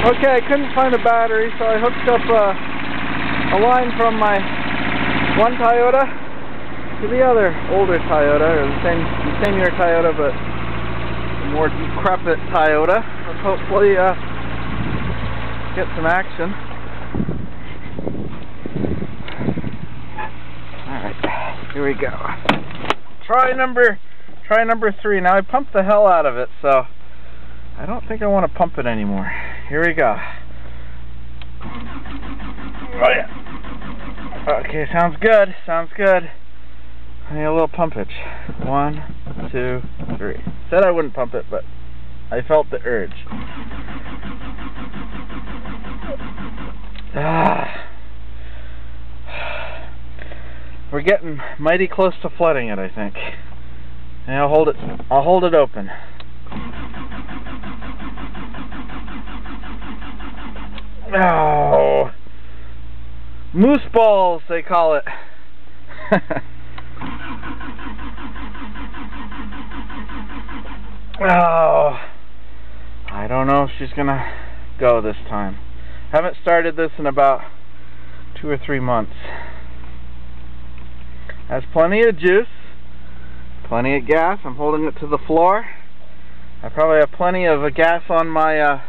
Okay, I couldn't find a battery, so I hooked up a line from my one Toyota to the other older Toyota, or the same year Toyota, but a more decrepit Toyota. Let's hopefully get some action. Alright, here we go. Try number 3. Now I pumped the hell out of it, so I don't think I want to pump it anymore. Here we go. Oh yeah. Okay, sounds good. Sounds good. I need a little pumpage. 1, 2, 3. Said I wouldn't pump it, but I felt the urge. We're getting mighty close to flooding it, I think. And I'll hold it open. Oh, moose balls, they call it. Oh, I don't know if she's gonna go this time. Haven't started this in about 2 or 3 months. Has plenty of juice, plenty of gas. I'm holding it to the floor. I probably have plenty of gas on my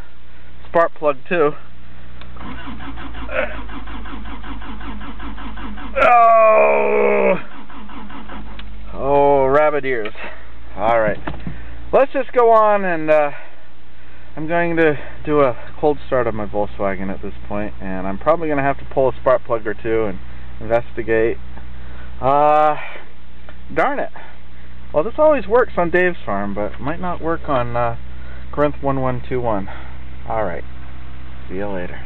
spark plug too. Oh, rabbit ears. Alright, let's just go on, and I'm going to do a cold start of my Volkswagen at this point, and I'm probably going to have to pull a spark plug or two and investigate. Darn it. Well, this always works on Dave's farm, but it might not work on Corinth 1121. Alright, see you later.